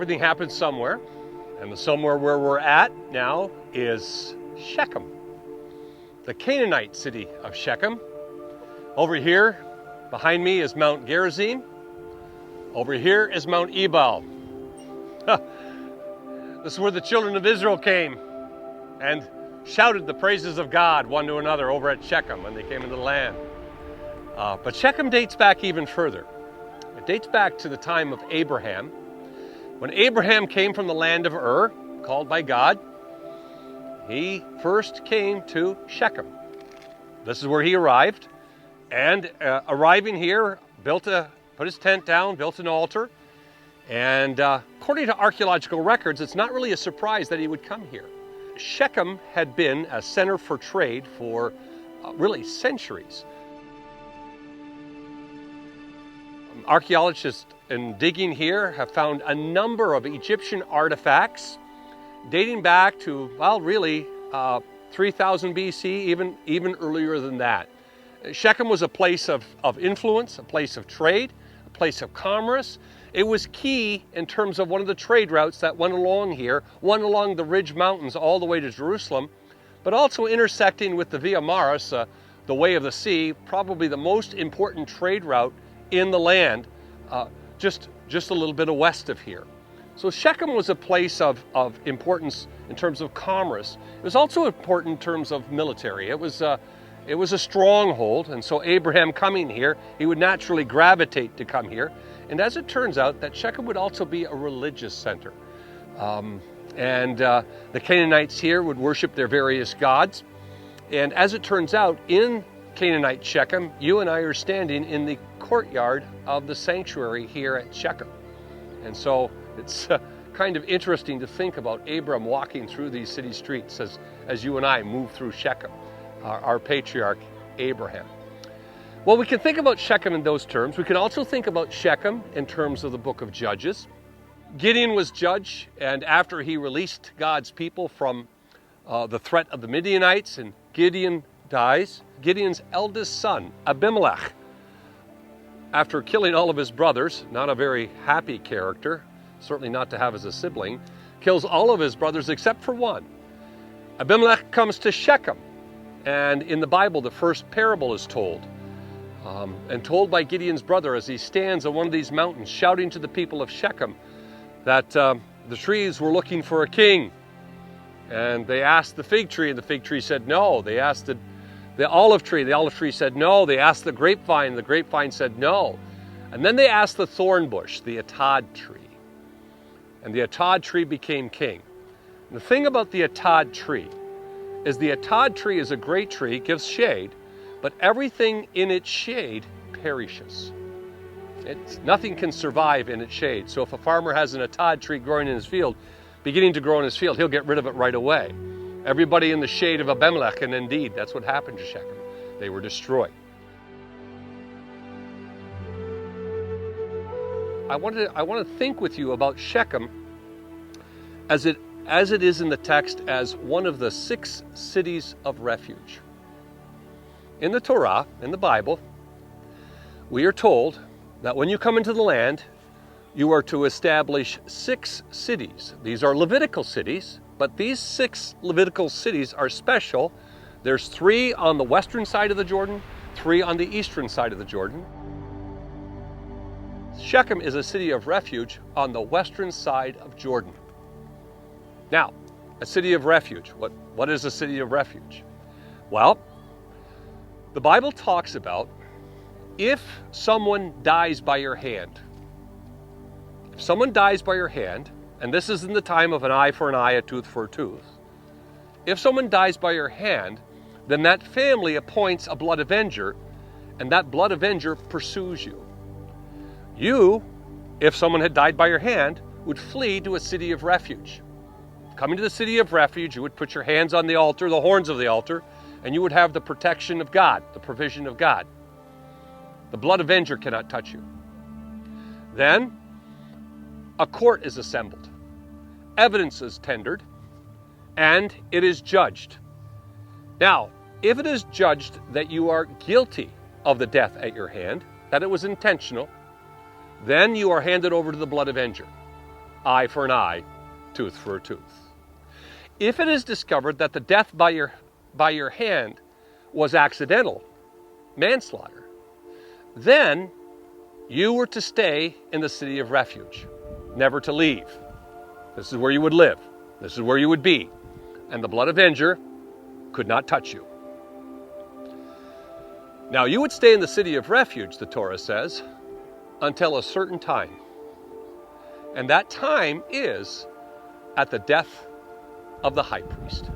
everything happens somewhere, and the somewhere where we're at now is Shechem, the Canaanite city of Shechem. Over here, behind me is Mount Gerizim. Over here is Mount Ebal. This is where the children of Israel came and shouted the praises of God one to another over at Shechem when they came into the land. But Shechem dates back even further. It dates back to the time of Abraham. When Abraham came from the land of Ur, called by God, he first came to Shechem. This is where he arrived. And arriving here, put his tent down, built an altar. And according to archaeological records, it's not really a surprise that he would come here. Shechem had been a center for trade for really centuries. Archaeologists in digging here have found a number of Egyptian artifacts dating back to, well, really 3000 BC, even earlier than that. Shechem was a place of influence, a place of trade, a place of commerce. It was key in terms of one of the trade routes that went along here, one along the Ridge Mountains all the way to Jerusalem, but also intersecting with the Via Maris, the Way of the Sea, probably the most important trade route in the land, just a little bit west of here. So Shechem was a place of importance in terms of commerce. It was also important in terms of military. It was a stronghold, and so Abraham coming here, he would naturally gravitate to come here. And as it turns out, that Shechem would also be a religious center. The Canaanites here would worship their various gods. And as it turns out, in Canaanite Shechem, you and I are standing in the courtyard of the sanctuary here at Shechem. And so it's kind of interesting to think about Abram walking through these city streets as you and I move through Shechem, our patriarch Abraham. Well, we can think about Shechem in those terms. We can also think about Shechem in terms of the book of Judges. Gideon was judge, and after he released God's people from the threat of the Midianites, and Gideon dies, Gideon's eldest son, Abimelech, after killing all of his brothers, not a very happy character, certainly not to have as a sibling, kills all of his brothers except for one. Abimelech comes to Shechem, and in the Bible, the first parable is told. And told by Gideon's brother as he stands on one of these mountains shouting to the people of Shechem that the trees were looking for a king. And they asked the fig tree, and the fig tree said no. They asked the olive tree said no. They asked the grapevine said no. And then they asked the thorn bush, the atad tree. And the atad tree became king. And the thing about the atad tree is a great tree, gives shade, but everything in its shade perishes. Nothing can survive in its shade. So if a farmer has an atad tree growing in his field, beginning to grow in his field, he'll get rid of it right away. Everybody in the shade of Abimelech, and indeed, that's what happened to Shechem. They were destroyed. I want to think with you about Shechem as it is in the text as one of the 6 cities of refuge. In the Torah, in the Bible, we are told that when you come into the land, you are to establish 6 cities. These are Levitical cities, but these 6 Levitical cities are special. There's 3 on the western side of the Jordan, 3 on the eastern side of the Jordan. Shechem is a city of refuge on the western side of Jordan. Now, a city of refuge. What is a city of refuge? Well, the Bible talks about if someone dies by your hand. If someone dies by your hand, and this is in the time of an eye for an eye, a tooth for a tooth. If someone dies by your hand, then that family appoints a blood avenger, and that blood avenger pursues you. You, if someone had died by your hand, would flee to a city of refuge. Coming to the city of refuge, you would put your hands on the altar, the horns of the altar, and you would have the protection of God, the provision of God. The blood avenger cannot touch you. Then, a court is assembled. Evidence is tendered, and it is judged. Now, if it is judged that you are guilty of the death at your hand, that it was intentional, then you are handed over to the blood avenger. eye for an eye, tooth for a tooth. If it is discovered that the death by your hand was accidental, manslaughter, then you were to stay in the city of refuge, never to leave. This is where you would live. This is where you would be. And the blood avenger could not touch you. Now you would stay in the city of refuge, the Torah says, until a certain time. And that time is at the death of the high priest.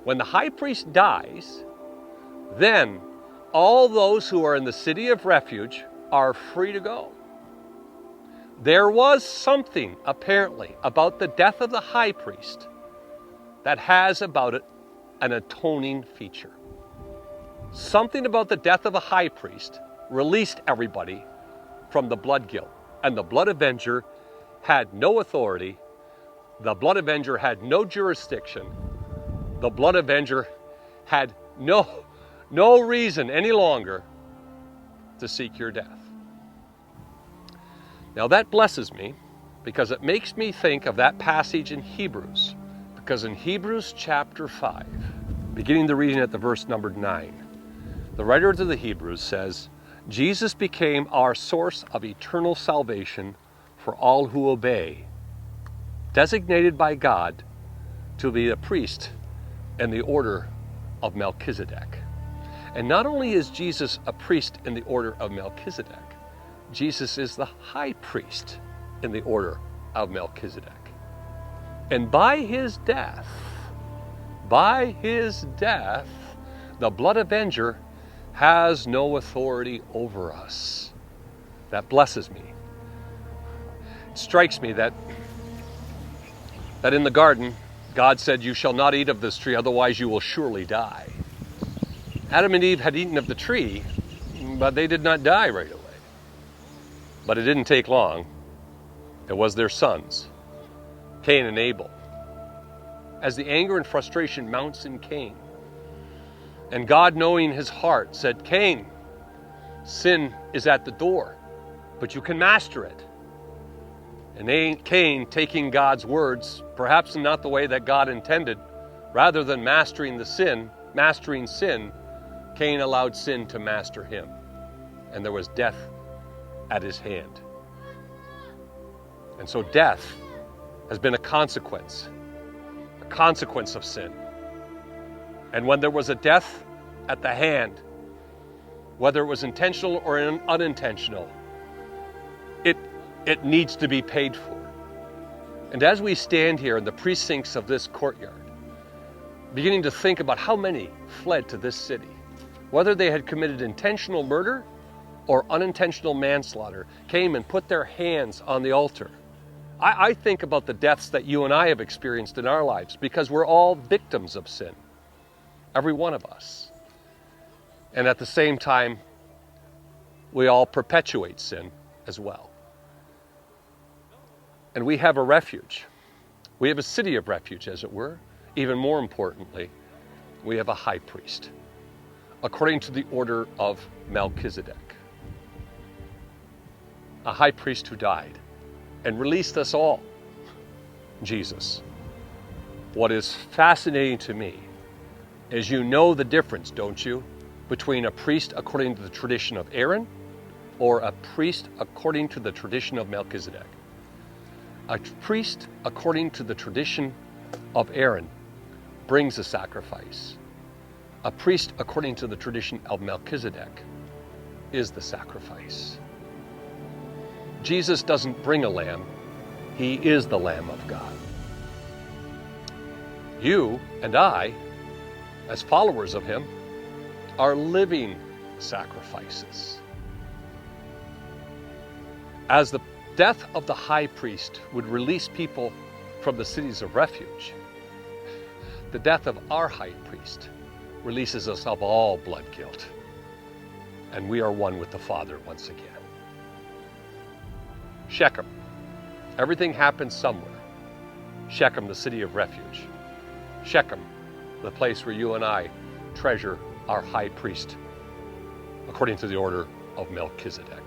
When the high priest dies, then all those who are in the city of refuge are free to go. There was something, apparently, about the death of the high priest that has about it an atoning feature. Something about the death of a high priest released everybody from the blood guilt, and the blood avenger had no authority. The blood avenger had no jurisdiction. The blood avenger had no reason any longer to seek your death. Now that blesses me because it makes me think of that passage in Hebrews. Because in Hebrews chapter 5, beginning the reading at the verse number 9, the writer to the Hebrews says, Jesus became our source of eternal salvation for all who obey, designated by God to be a priest in the order of Melchizedek. And not only is Jesus a priest in the order of Melchizedek, Jesus is the high priest in the order of Melchizedek. And by his death, the blood avenger has no authority over us. That blesses me. It strikes me that in the garden, God said, "You shall not eat of this tree, otherwise you will surely die." Adam and Eve had eaten of the tree, but they did not die right away. But it didn't take long. It was their sons, Cain and Abel. As the anger and frustration mounts in Cain, and God, knowing his heart, said, "Cain, sin is at the door, but you can master it." And Cain, taking God's words, perhaps not the way that God intended, rather than mastering sin, Cain allowed sin to master him. And there was death at his hand. And so death has been a consequence of sin. And when there was a death at the hand, whether it was intentional or unintentional, it needs to be paid for. And as we stand here in the precincts of this courtyard, beginning to think about how many fled to this city, whether they had committed intentional murder or unintentional manslaughter, came and put their hands on the altar. I think about the deaths that you and I have experienced in our lives, because we're all victims of sin, every one of us. And at the same time, we all perpetuate sin as well. And we have a refuge. We have a city of refuge, as it were. Even more importantly, we have a high priest, according to the order of Melchizedek. A high priest who died and released us all, Jesus. What is fascinating to me is, you know the difference, don't you, between a priest according to the tradition of Aaron or a priest according to the tradition of Melchizedek. A priest according to the tradition of Aaron brings a sacrifice. A priest according to the tradition of Melchizedek is the sacrifice. Jesus doesn't bring a lamb. He is the Lamb of God. You and I, as followers of him, are living sacrifices. As the death of the high priest would release people from the cities of refuge, the death of our high priest releases us of all blood guilt. And we are one with the Father once again. Shechem. Everything happens somewhere. Shechem, the city of refuge. Shechem, the place where you and I treasure our high priest according to the order of Melchizedek.